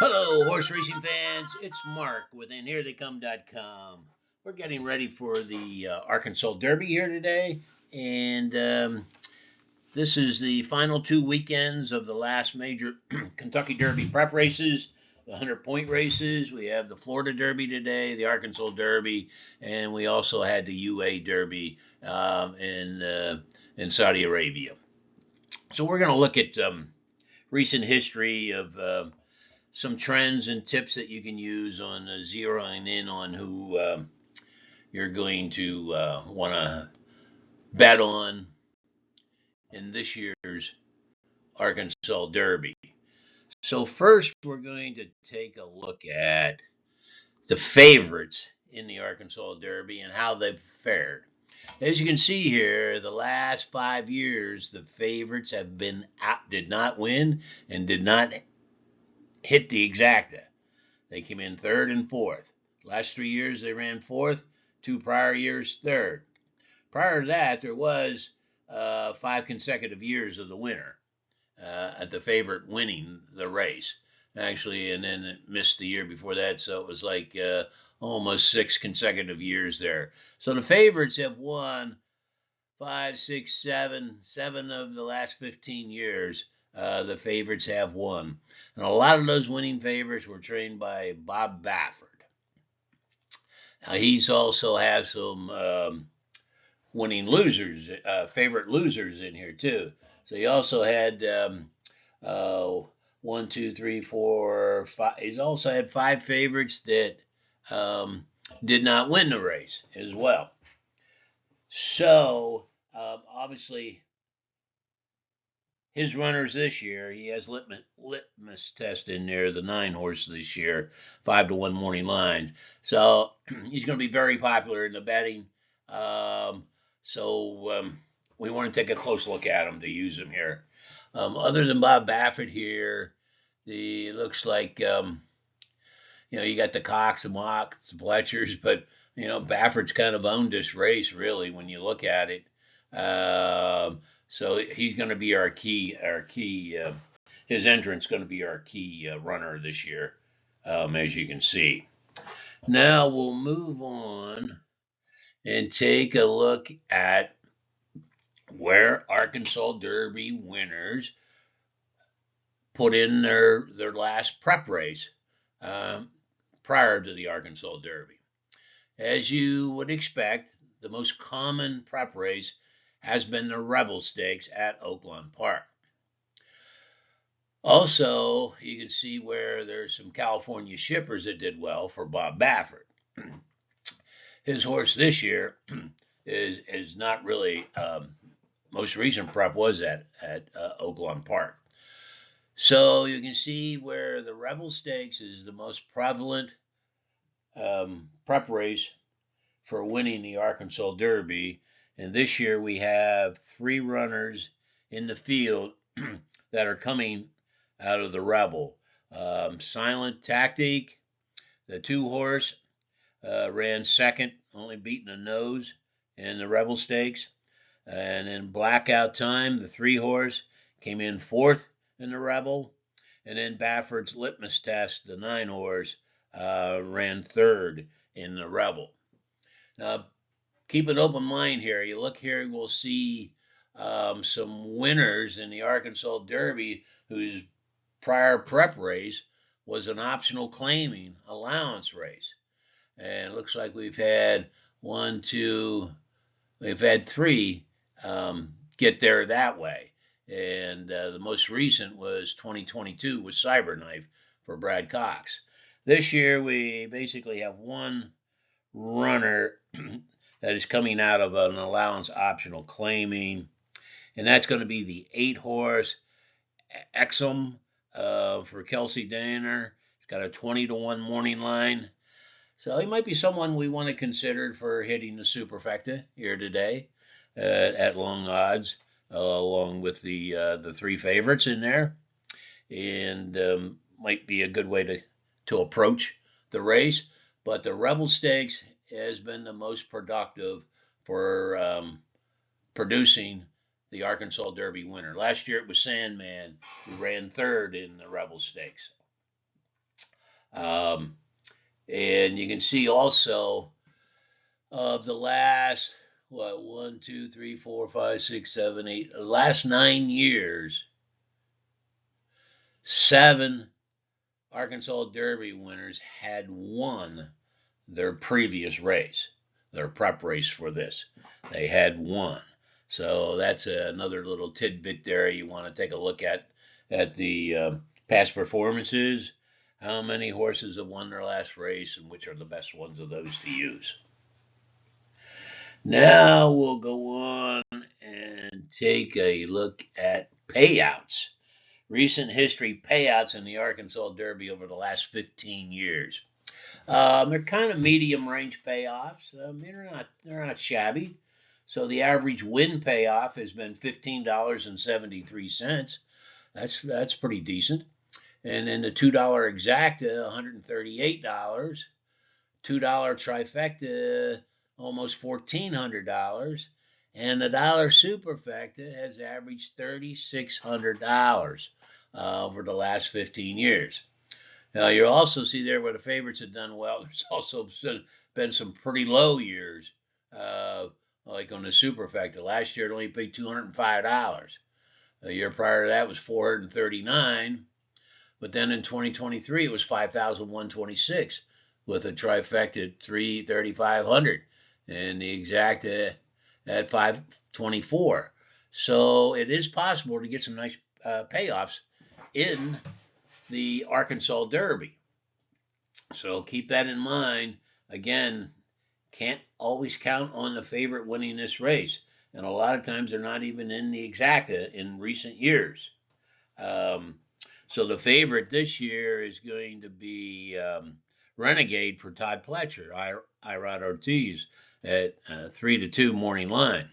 Hello, horse racing fans. It's Mark with InHereTheyCome.com. We're getting ready for the Arkansas Derby here today, and this is the final 2 weekends of the last major Kentucky Derby prep races, the 100-point races. We have the Florida Derby today, the Arkansas Derby, and we also had the UA Derby in Saudi Arabia. So we're going to look at recent history of some trends and tips that you can use on zeroing in on who you're going to want to bet on in this year's Arkansas Derby. So first, we're going to take a look at the favorites in the Arkansas Derby and how they've fared. As you can see here, the last 5 years, the favorites have been out, did not win and did not hit the exacta. They came in third and fourth. Last 3 years they ran fourth. 2 prior years third. Prior to that, there was 5 consecutive years of the winner at the favorite winning the race. Actually, and then it missed the year before that, so it was like almost 6 consecutive years there. So the favorites have won 5, 6, 7 of the last 15 years. The favorites have won. And a lot of those winning favorites were trained by Bob Baffert. He's also has some winning losers, favorite losers in here too. So he also had one, two, three, four, five. He's also had 5 favorites that did not win the race as well. So obviously, his runners this year, he has litmus test in there, the 9 horse this year, 5-1 morning lines. So he's going to be very popular in the betting. So we want to take a close look at him to use him here. Other than Bob Baffert here, it looks like you got the Cox, the Mocks, the Fletchers, but Baffert's kind of owned this race really when you look at it. So he's going to be our key. His entrance going to be our key runner this year, as you can see. Now we'll move on and take a look at where Arkansas Derby winners put in their last prep race prior to the Arkansas Derby. As you would expect, the most common prep race has been the Rebel Stakes at Oaklawn Park. Also, you can see where there's some California shippers that did well for Bob Baffert. His horse this year is not really, most recent prep was at Oaklawn Park. So you can see where the Rebel Stakes is the most prevalent prep race for winning the Arkansas Derby. And this year we have 3 runners in the field that are coming out of the Rebel. Silent Tactic, the 2 horse, ran second, only beating the nose in the Rebel Stakes. And then Blackout Time, the 3 horse, came in fourth in the Rebel. And then Baffert's Litmus Test, the 9 horse, ran third in the Rebel. Now, keep an open mind here. You look here, we'll see some winners in the Arkansas Derby whose prior prep race was an optional claiming allowance race. And it looks like we've had 3 get there that way. And the most recent was 2022 with Cyberknife for Brad Cox. This year we basically have 1 runner that is coming out of an allowance optional claiming, and that's going to be the 8-horse Exum for Kelsey Danner. He's got a 20-1 morning line. So he might be someone we want to consider for hitting the Superfecta here today at long odds, along with the 3 favorites in there, and might be a good way to approach the race. But the Rebel Stakes has been the most productive for producing the Arkansas Derby winner. Last year it was Sandman who ran third in the Rebel Stakes. Um, and you can see also of the last, what, 1, 2, 3, 4, 5, 6, 7, 8, the last 9 years, 7 Arkansas Derby winners had won their previous race, their prep race for this. They had won. So that's another little tidbit there you want to take a look at the past performances, how many horses have won their last race, and which are the best ones of those to use. Now we'll go on and take a look at payouts. Recent history payouts in the Arkansas Derby over the last 15 years. They're kind of medium range payoffs. They're not shabby. So the average win payoff has been $15.73. That's pretty decent. And then the $2 exacta, $138. $2 trifecta, almost $1,400. And the dollar superfecta has averaged $3,600 over the last 15 years. Now, you'll also see there where the favorites have done well. There's also been some pretty low years, like on the Superfecta. Last year, it only paid $205. The year prior to that was $439. But then in 2023, it was $5,126 with a trifecta at $3,500 and the exacta at $524. So it is possible to get some nice payoffs in the Arkansas Derby. So keep that in mind. Again, can't always count on the favorite winning this race. And a lot of times they're not even in the exacta in recent years. So the favorite this year is going to be Renegade for Todd Pletcher, Irod Ortiz at 3-2 morning line.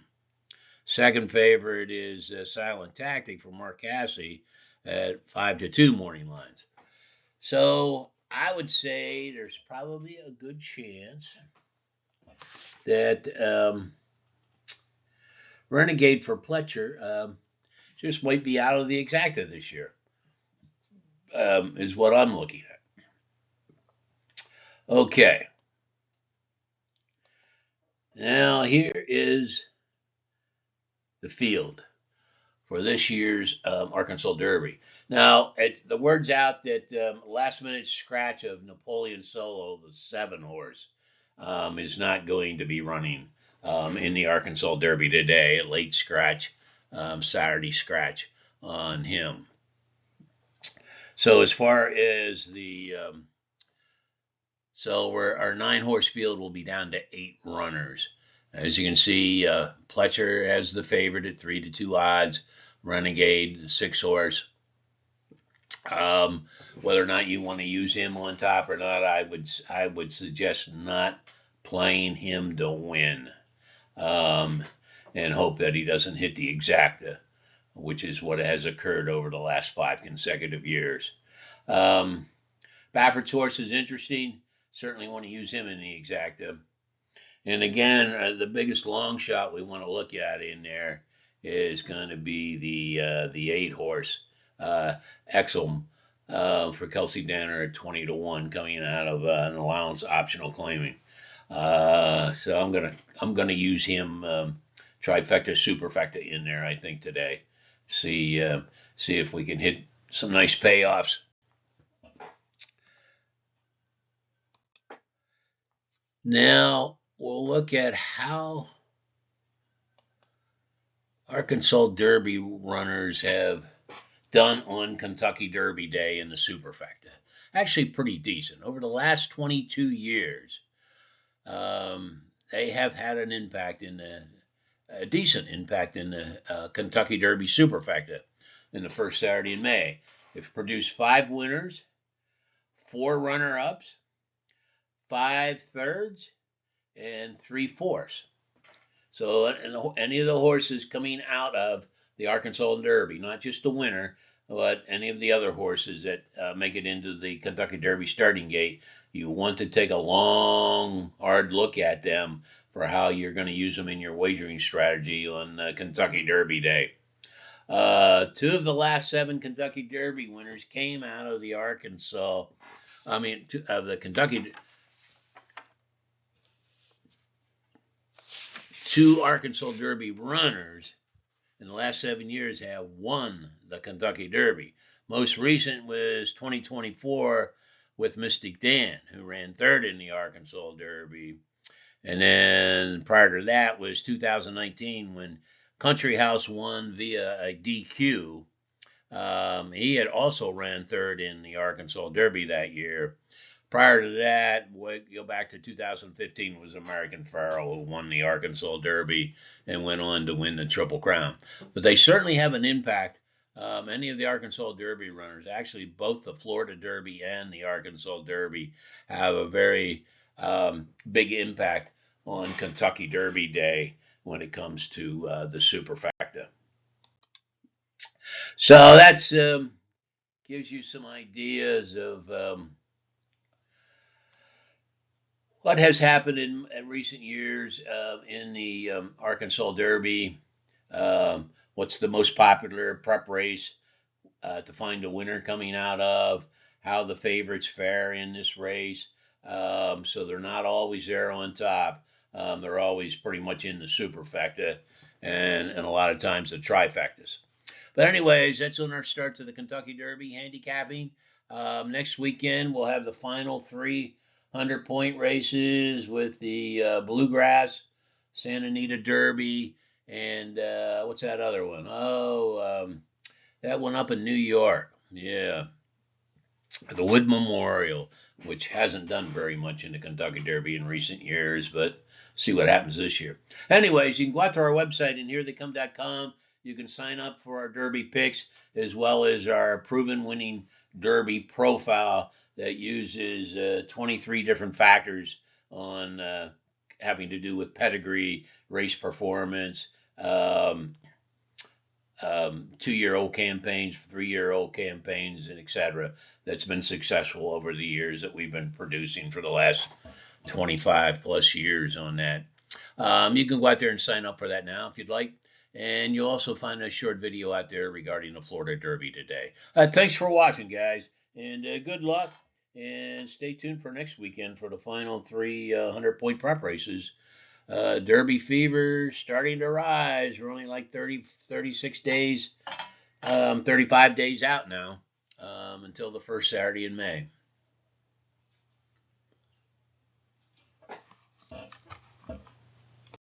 Second favorite is Silent Tactic for Mark Casse at 5-2 morning lines. So I would say there's probably a good chance that Renegade for Pletcher just might be out of the exacta this year, is what I'm looking at. Okay. Now here is the field for this year's Arkansas Derby. Now, the word's out that last minute scratch of Napoleon Solo, the 7 horse, is not going to be running in the Arkansas Derby today. A late scratch, Saturday scratch on him. So as far as the our 9 horse field will be down to 8 runners. As you can see, Pletcher has the favorite at 3-2 odds. Renegade, the 6 horse. Whether or not you want to use him on top or not, I would suggest not playing him to win, and hope that he doesn't hit the exacta, which is what has occurred over the last 5 consecutive years. Baffert's horse is interesting. Certainly want to use him in the exacta. And again, the biggest long shot we want to look at in there is going to be the 8 horse Exelm for Kelsey Danner at 20-1, coming out of an allowance optional claiming. So I'm gonna use him Trifecta Superfecta in there, I think, today. See if we can hit some nice payoffs. Now we'll look at how Arkansas Derby runners have done on Kentucky Derby Day in the Superfecta. Actually pretty decent. Over the last 22 years, they have had an impact a decent impact in the Kentucky Derby Superfecta in the first Saturday in May. They've produced 5 winners, 4 runner-ups, 5 thirds, and 3 fourths. So any of the horses coming out of the Arkansas Derby, not just the winner, but any of the other horses that make it into the Kentucky Derby starting gate, you want to take a long, hard look at them for how you're going to use them in your wagering strategy on Kentucky Derby Day. 2 of the last 7 Kentucky Derby winners came out of the Arkansas the Kentucky, 2 Arkansas Derby runners in the last 7 years have won the Kentucky Derby. Most recent was 2024 with Mystic Dan, who ran 3rd in the Arkansas Derby. And then prior to that was 2019 when Country House won via a DQ. He had also ran 3rd in the Arkansas Derby that year. Prior to that, we go back to 2015, was American Pharoah, who won the Arkansas Derby and went on to win the Triple Crown. But they certainly have an impact. Any of the Arkansas Derby runners, actually both the Florida Derby and the Arkansas Derby, have a very big impact on Kentucky Derby Day when it comes to the Superfecta. So that's gives you some ideas of what has happened in recent years in the Arkansas Derby. What's the most popular prep race to find a winner coming out of? How the favorites fare in this race. So they're not always there on top. They're always pretty much in the Superfecta and a lot of times the Trifectas. But anyways, that's on our start to the Kentucky Derby handicapping. Next weekend, we'll have the final 300-point races with the Bluegrass, Santa Anita Derby, and what's that other one? That one up in New York. Yeah. The Wood Memorial, which hasn't done very much in the Kentucky Derby in recent years, but see what happens this year. Anyways, you can go out to our website and heretheycome.com. You can sign up for our Derby picks as well as our proven winning Derby profile that uses 23 different factors on having to do with pedigree, race performance, 2-year-old campaigns, 3-year-old campaigns, and etc. That's been successful over the years that we've been producing for the last 25 plus years on that. You can go out there and sign up for that now if you'd like. And you'll also find a short video out there regarding the Florida Derby today. Thanks for watching, guys, and good luck. And stay tuned for next weekend for the final 300-point prep races. Derby fever starting to rise. We're only like 36 days, 35 days out now until the first Saturday in May.